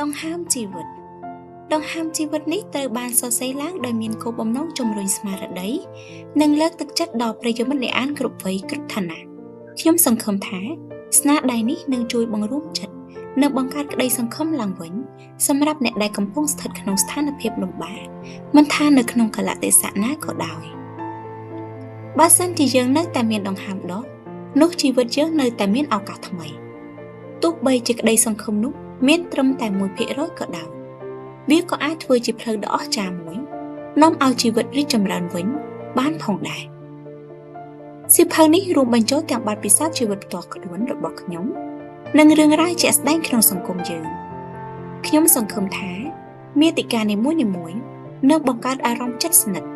ដងហាមជីវិតដងហាមជីវិតនេះត្រូវបានសរសេរឡើងដោយមានគោលបំណងជំរុញស្មារតីនិងលើកទឹកចិត្តដល់ប្រិយមិត្តអ្នកអានគ្រប់វ័យគ្រប់ឋានៈខ្ញុំសង្ឃឹមថាស្នាដៃនេះនឹងជួយបង្រួមចិត្តនិងបង្កើតក្តីសង្ឃឹមឡើងវិញសម្រាប់អ្នកដែលកំពុងស្ថិតក្នុងស្ថានភាពលំបាកមិនថានៅក្នុងកលៈទេសៈណាក៏ដោយបើសិនជាយើងនៅតែមានដង្ហើមដកនោះជីវិតយើងនៅតែមានឱកាសថ្មីទោះបីជាក្តីសង្ឃឹមនោះមានត្រឹមតែ 1% ក៏ដោយវាក៏អាចធ្វើជាផ្លូវដ៏អស្ចារ្យមួយនាំឲ្យជីវិតរីកចម្រើនវិញបានផងដែរសៀវភៅនេះរួមបញ្ចូលទាំងបទពិសោធន៍ជីវិតផ្ទាល់ខ្លួនរបស់ខ្ញុំនិងរឿងរ៉ាវជាក់ស្ដែងក្នុងសង្គមយើងខ្ញុំសង្ឃឹមថាមាតិកានីមួយៗនឹងបង្កើតអារម្មណ៍ជិតស្និទ្ធ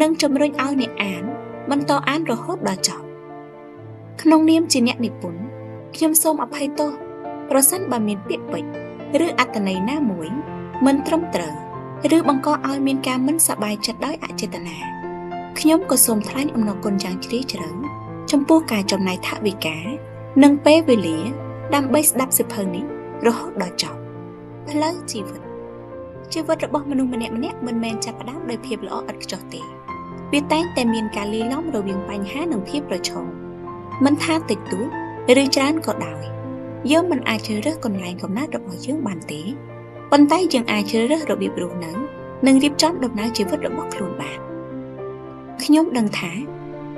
និងជំរុញឲ្យអ្នកអានបន្តអានរហូតដល់ចប់ក្នុងនាមជាអ្នកនិពន្ធខ្ញុំសូមអភ័យទោសប្រសិនបើមានពាក្យពេចន៍ឬអត្ថន័យណាមួយមិនត្រឹមត្រូវឬបង្កឲ្យមានការមិនសប្បាយចិត្តដោយអចេតនាខ្ញុំក៏សូមថ្លែងអំណរគុណយ៉ាងជ្រាលជ្រៅចំពោះការចំណាយថវិកានិងពេលវេលាដើម្បីស្ដាប់សៀវភៅនេះរហូតដល់ចប់ផ្លូវជីវិតរបស់មនុស្សម្នាក់ៗមិនមែនចាប់ផ្ដើមដោយភាពល្អឥតខ្ចោះទេវាតែងតែមានការលាយឡំរវាងបញ្ហានិងភាពប្រឈមមិនថាតិចតួចឬច្រើនក៏ដោយយើងមិនអាចជ្រើសរើសកន្លែងកំណើតរបស់យើងបានទេប៉ុន្តែយើងអាចជ្រើសរើសរបៀបរស់នៅនិងរៀបចំដំណើរជីវិតរបស់ខ្លួនបានខ្ញុំដឹងថា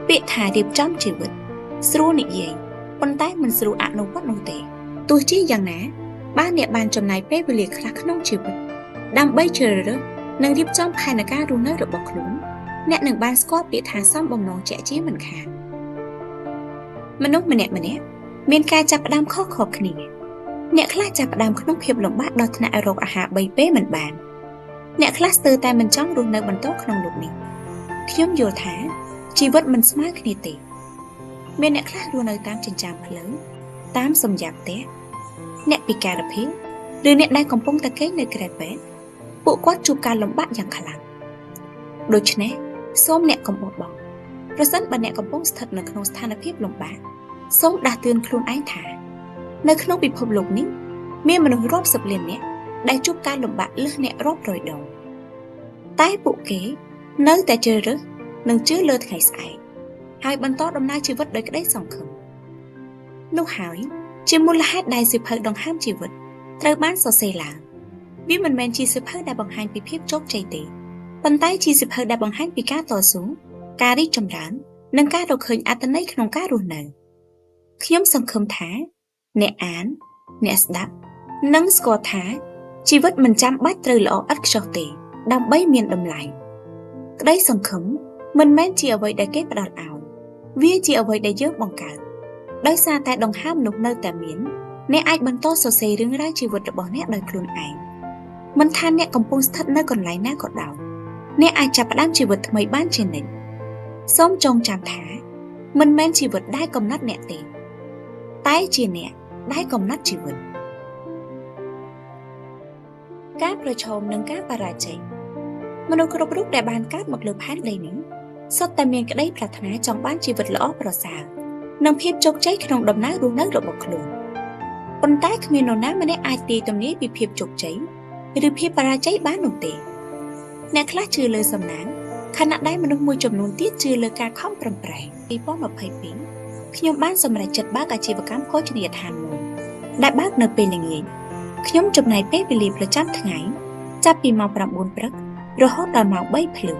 ពាក្យថារៀបចំជីវិតស្រួលនិយាយប៉ុន្តែមិនស្រួលអនុវត្តនោះទេទោះជាយ៉ាងណាបើអ្នកបានចំណាយពេលវេលាខ្លះក្នុងជីវិតដើម្បីជ្រើសរើសនិងរៀបចំផែនការរស់នៅរបស់ខ្លួនអ្នកនឹងបានស្គាល់ពាក្យថាសំបំណងជាក់ជាមិនខានមនុស្សម្នាក់ៗមានការចាប់ផ្ដើមខុសៗគ្នាអ្នកខ្លះចាប់ផ្ដើមក្នុងភាពលំបាកដល់ថ្នាក់រកអាហារ3ពេលមិនបានអ្នកខ្លះស្ទើរតែមិនចង់រស់នៅបន្តក្នុងលោកនេះខ្ញុំយល់ថាជីវិតមិនស្មើគ្នាទេមានអ្នកខ្លះរស់នៅតាមចិញ្ចើមផ្លូវតាមសំយ៉ាបផ្ទះអ្នកពិការភាពឬអ្នកដែលកំពុងតែគេងនៅក្រែពេទ្យពួកគាត់ជួបការលំបាកយ៉ាងខ្លាំងដូច្នេះសូមអ្នកកុំបោះបង់ប្រសិនបើអ្នកកំពុងស្ថិតនៅក្នុងស្ថានភាពលំបាកសូមដាស់តឿនខ្លួនឯងថានៅក្នុងពិភពលោកនេះមានមនុស្សរាប់សិបលាននាក់ដែលជួបការលំបាកលើសអ្នករាប់រយដងតែពួកគេនៅតែជ្រើសរើសនិងជឿលើថ្ងៃស្អែកហើយបន្តដំណើរជីវិតដោយក្តីសង្ឃឹមនោះហើយជាមូលហេតុដែលសៀវភៅដង្ហើមជីវិតត្រូវបានសរសេរឡើងវាមិនមែនជាសៀវភៅដែលបង្ហាញពីភាពជោគជ័យទេប៉ុន្តែជាសៀវភៅដែលបង្ហាញពីការតស៊ូការរីកចម្រើននិងការរកឃើញអត្ថន័យក្នុងការរស់នៅខ្ញុំសង្ឃឹមថាអ្នកអានអ្នកស្ដាប់នឹងស្គាល់ថាជីវិតមិនចាំបាច់ត្រូវល្អឥតខ្ចោះទេដើម្បីមានតម្លៃក្តីសង្ឃឹមមិនមែនជាអ្វីដែលគេផ្ដល់ឲ្យវាជាអ្វីដែលយើងបង្កើតដោយសារតែដង្ហើមនោះនៅតែមានអ្នកអាចបន្តសរសេររឿងរ៉ាវជីវិតរបស់អ្នកដោយខ្លួនឯងមិនថាអ្នកកំពុងស្ថិតនៅកន្លែងណាក៏ដោយអ្នកអាចចាប់ផ្ដើមជីវិតថ្មីបានជានិច្ចសូមចងចាំថាមិនមែនជីវិតដែលកំណត់អ្នកទេតែជាអ្នកដែលកំណត់ជីវិតការប្រឈមនឹងការបរាជ័យមនុស្សគ្រប់រូបដែលបានកើតមកលើផែនដីនេះសុទ្ធតែមានក្តីប្រាថ្នាចង់បានជីវិតល្អប្រសើរនិងភាពជោគជ័យក្នុងដំណើររស់នៅរបស់ខ្លួនប៉ុន្តែគ្មាននរណាម្នាក់អាចទាយទំនាយពីភាពជោគជ័យឬភាពបរាជ័យបាននោះទេអ្នកខ្លះជឿលើសំណាងខណៈដែលមនុស្សមួយចំនួនទៀតជឿលើការខំប្រឹងប្រែង2022ខ្ញុំបានសម្រេចចិត្តបើកអាជីវកម្មភោជនីយដ្ឋានមួយដែលបើកនៅពេលល្ងាចខ្ញុំចំណាយពេលវេលាប្រចាំថ្ងៃចាប់ពីម៉ោង9ព្រឹករហូតដល់ម៉ោង3ភ្លឺ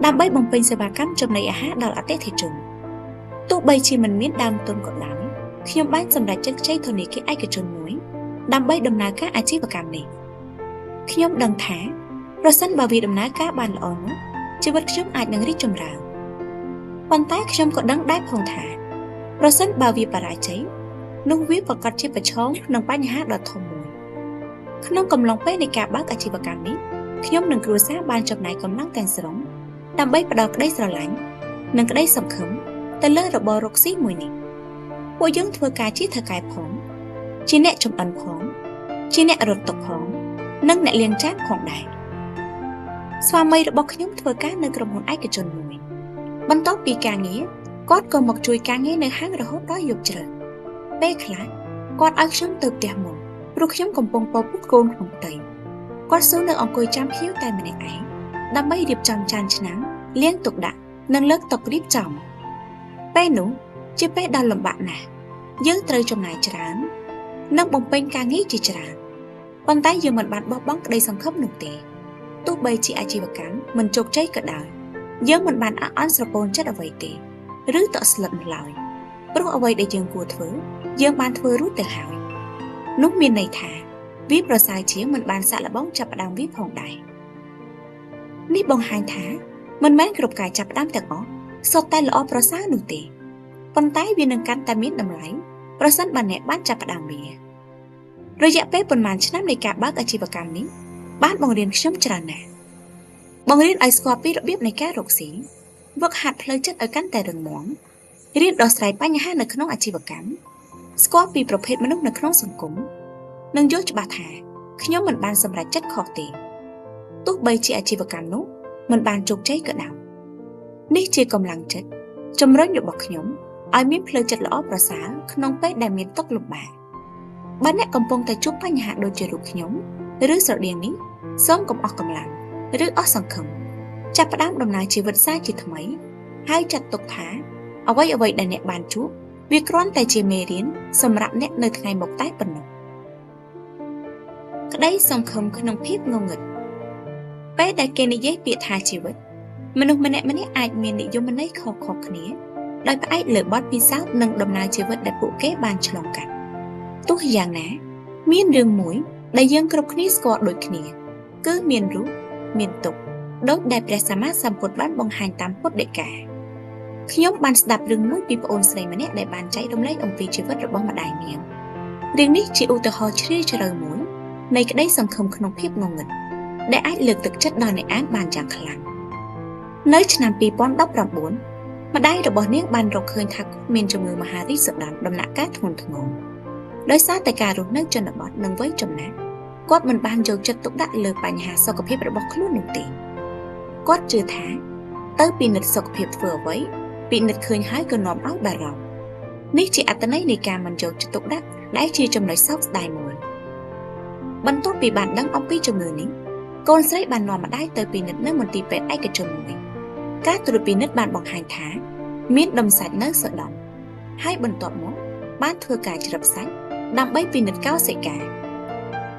ដើម្បីបំពេញសេវាកម្មចំណីអាហារដល់អតិថិជនទោះបីជាមិនមានដើមទុនក៏ដោយខ្ញុំបានសម្រេចចិត្តខ្ចីធនាគារឯកជនមួយដើម្បីដំណើរការអាជីវកម្មនេះខ្ញុំដឹងថាប្រសិនបើវាដំណើរការបានល្អនោះជីវិតខ្ញុំអាចនឹងរីកចម្រើនប៉ុន្តែខ្ញុំក៏ដឹងដែរផងថាប្រសិនបើវាបរាជ័យនោះវាប្រកាសជាប្រឈមនឹងបញ្ហាដ៏ធំមួយក្នុងកំឡុងពេលនៃការបើកអាជីវកម្មនេះខ្ញុំនិងគ្រួសារបានចំណាយកម្លាំងទាំងស្រុងដើម្បីផ្ដល់ក្តីស្រឡាញ់និងក្តីសង្ឃឹមទៅលើរបររកស៊ីមួយនេះពួកយើងធ្វើការជាថៅកែផងជាអ្នកចម្អិនផងជាអ្នករត់តុផងនិងអ្នកលាងចានផងដែរស្វាមីរបស់ខ្ញុំធ្វើការនៅក្រុមហ៊ុនឯកជនមួយបន្ទាប់ពីការងារគាត់ក៏មកជួយការងារនៅហាងរហូតដល់យប់ជ្រៅពេលខ្លះគាត់ឲ្យខ្ញុំទៅផ្ទះមុន ព្រោះខ្ញុំកំពុងពោពុះកូនក្នុងផ្ទៃគាត់សួរនៅអង្គុយចាំភ្ញៀវតែម្នាក់ឯងដើម្បីរៀបចំចានឆ្នាំងលាងទុកដាក់និងលើកតុរៀបចំពេលនោះជាពេលដ៏លំបាកណាស់យើងត្រូវចំណាយច្រើននិងបំពេញការងារជាច្រើនប៉ុន្តែយើងមិនបានបោះបង់ក្តីសង្ឃឹមនោះទេទោះបីជាអាជីវកម្មមិនជោគជ័យក៏ដោយយើងមិនបានអន់ស្រពោនចិត្តអ្វីទេឬតក់ស្លុតនោះឡើយព្រោះអ្វីដែលយើងគួរធ្វើយើងបានធ្វើរួចទៅហើយនោះមានន័យថាវាប្រសើរជាងមិនបានសាក់លបងចាប់ផ្ដើមវាផងដែរនេះបង្ហាញថាមិនមែនគ្រប់ការចាប់ផ្ដើមទាំងអស់សុទ្ធតែល្អប្រសើរនោះទេប៉ុន្តែវានឹងកាន់តែមានតម្លៃប្រសិនបើអ្នកបានចាប់ផ្ដើមវារយៈពេលប៉ុន្មានឆ្នាំនៃការបើកអាជីវកម្មនេះបានបង្រៀនខ្ញុំច្រើនណាស់បង្រៀនឲ្យស្គាល់ពីរបៀបនៃការរកស៊ីវឹកហាត់ផ្លូវចិត្តឲ្យកាន់តែរឹងមាំរៀនដោះស្រាយបញ្ហានៅក្នុងអាជីវកម្មស្គាល់ពីប្រភេទមនុស្សនៅក្នុងសង្គមនិងយល់ច្បាស់ថាខ្ញុំមិនបានសម្រេចចិត្តខុសទេទោះបីជាអាជីវកម្មនោះមិនបានជោគជ័យក៏ដោយនេះជាកម្លាំងចិត្តជំរុញរបស់ខ្ញុំឲ្យមានផ្លូវចិត្តល្អប្រសើរក្នុងពេលដែលមានទុក្ខលំបាកបើអ្នកកំពុងតែជួបបញ្ហាដូចជារូបខ្ញុំឬស្រដៀងនេះសូមកុំអស់កម្លាំងឬអស់សង្ឃឹមចាប់ផ្ដើមដំណើរជីវិតសាជាថ្មីហើយចាត់ទុកថាអ្វីដែលអ្នកបានជួបវាគ្រាន់តែជាមេរៀនសម្រាប់អ្នកនៅថ្ងៃមុខតែប៉ុណ្ណោះក្តីសង្ឃឹមក្នុងភាពងងឹតពេលដែលគេនិយាយពាក្យថាជីវិតមនុស្សម្នាក់អាចមាននិយមន័យខុសៗគ្នាដោយផ្អែកលើបទពិសោធន៍និងដំណើរជីវិតដែលពួកគេបានឆ្លងកាត់ទោះយ៉ាងណាមានរឿងមួយដែលយើងគ្រប់គ្នាស្គាល់ដូចគ្នាគឺមានរូបមានទុក្ខដូចដែលព្រះសម្មាសម្ពុទ្ធបានបង្ហាញតាមពុទ្ធដីកាខ្ញុំបានស្ដាប់រឿងមួយពីប្អូនស្រីម្នាក់ដែលបានចែករំលែកអំពីជីវិតរបស់ម្ដាយនាងរឿងនេះជាឧទាហរណ៍ជ្រាលជ្រៅមួយនៃក្តីសង្ឃឹមក្នុងភាពងងឹតដែលអាចលើកទឹកចិត្តដល់អ្នកអានបានយ៉ាងខ្លាំងនៅឆ្នាំ2019ម្ដាយរបស់នាងបានរកឃើញថាគាត់មានជំងឺមហារីកសុដានដំណាក់កាលធ្ងន់ធ្ងរដោយសារតែការរស់នៅជនបទនិងវ័យចំណាស់គាត់មិនបានយកចិត្តទុកដាក់លើបញ្ហាសុខភាពរបស់ខ្លួននោះទេគាត់ជឿថាទៅពិនិត្យសុខភាពធ្វើអ្វីពិនិត្យឃើញហើយក៏នាំឲ្យបារម្ភនេះជាអត្ថន័យនៃការមិនយកចិត្តទុកដាក់ដែលជាចំណុចសោកស្ដាយមួយបន្ទាប់ពីបានដឹងអំពីជំងឺនេះកូនស្រីបាននាំម្ដាយទៅពិនិត្យនៅមន្ទីរពេទ្យឯកជនមួយការត្រួតពិនិត្យបានបង្ហាញថាមានដុំសាច់នៅសដុំហើយបន្ទាប់មកបានធ្វើការជ្រឹបសាច់ដើម្បីពិនិត្យកោសិកា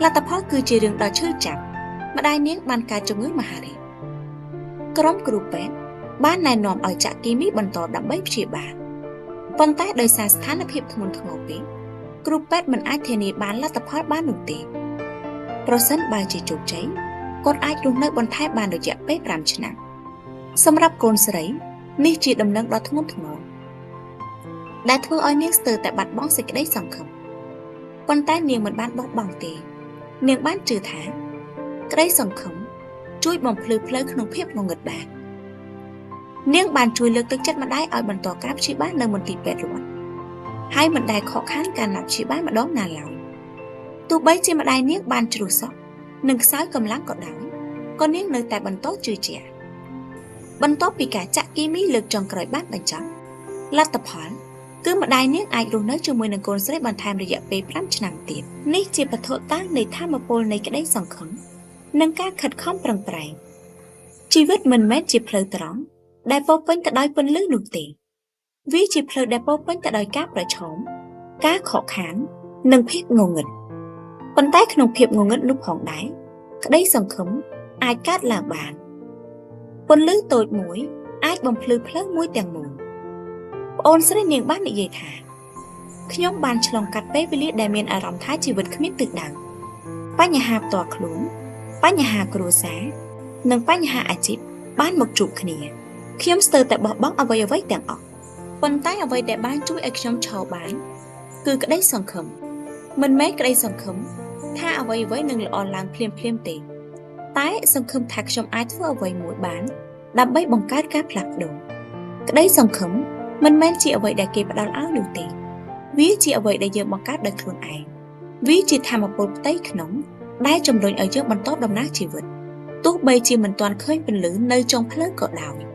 លទ្ធផលគឺជារឿងដ៏ឈឺចាប់ម្ដាយនាងបានកើតជំងឺមហារីកក្រុមគ្រូពេទ្យបានណែនាំឲ្យចាក់គីមីបន្តដើម្បីព្យាបាលប៉ុន្តែដោយសារស្ថានភាពធ្ងន់ធ្ងរពេកគ្រូពេទ្យមិនអាចធានាបានលទ្ធផលបាននោះទេប្រសិនបើជាជោគជ័យគាត់អាចរស់នៅបន្ថែមបានរយៈពេល5ឆ្នាំសម្រាប់កូនស្រីនេះជាដំណឹងដ៏ធ្ងន់ធ្ងរដែលធ្វើឲ្យនាងស្ទើរតែបាត់បង់សេចក្តីសង្ឃឹមប៉ុន្តែនាងមិនបានបោះបង់ទេនាងបានជឿថាក្តីសង្ឃឹមជួយបំភ្លឺផ្លូវក្នុងភាពងងឹតបាននាងបានជួយលើកទឹកចិត្តម្ដាយឲ្យបន្តការព្យាបាលនៅមន្ទីរពេទ្យរដ្ឋហើយមិនដែលខកខានការណាត់ព្យាបាលម្ដងណាឡើយទោះបីជាម្ដាយនាងបានជ្រុះសក់និងខ្សោយកម្លាំងក៏ដោយក៏នាងនៅតែបន្តជឿជាក់បន្ទាប់ពីការចាក់គីមីលើកចុងក្រោយបានបញ្ចប់លទ្ធផលគឺម្ដាយនាងអាចរស់នៅជាមួយនឹងកូនស្រីបន្ថែមរយៈពេល5ឆ្នាំទៀតនេះជាពធតាំងនៃធម៌ពលនៃក្តីសង្ឃឹមនិងការខិតខំប្រឹងប្រែងជីវិតមិនមែនជាផ្លូវត្រង់ដែលពោរពេញទៅដោយពន្លឺនោះទេវាជាផ្លូវដែលពោរពេញទៅដោយការប្រឈមការខកខាននិងភាពងងឹតប៉ុន្តែក្នុងភាពងងឹតនោះផងដែរក្តីសង្ឃឹមអាចកើតឡើងបានពន្លឺតូចមួយអាចបំភ្លឺផ្លូវមួយទាំងមូលប្អូនស្រីនាងបាននិយាយថាខ្ញុំបានឆ្លងកាត់ពេលវេលាដែលមានអារម្មណ៍ថាជីវិតគ្មានទិសដៅបញ្ហាផ្ទាល់ខ្លួនបញ្ហាគ្រួសារនិងបញ្ហាអាជីពបានមកជួបគ្នាខ្ញុំស្ទើរតែបោះបង់អ្វីទាំងអស់ប៉ុន្តែអ្វីដែលបានជួយឲ្យខ្ញុំឈរបានគឺក្តីសង្ឃឹមមិនមែនក្តីសង្ឃឹមថាអ្វីនឹងល្អឡើងភ្លាមទេតែសង្ឃឹមថាខ្ញុំអាចធ្វើអ្វីមួយបានដើម្បីបង្កើតការផ្លាស់ប្ដូរក្តីសង្ឃឹមមិនមែនជាអ្វីដែលគេផ្ដល់ឲ្យនោះទេវាជាអ្វីដែលយើងបង្កើតដោយខ្លួនឯងវាជាធម៌ពលផ្ទៃក្នុងដែលជំរុញឲ្យយើងបន្តដំណើរជីវិតទោះបីជាមិនទាន់ឃើញពន្លឺនៅចុងផ្លូវក៏ដោយ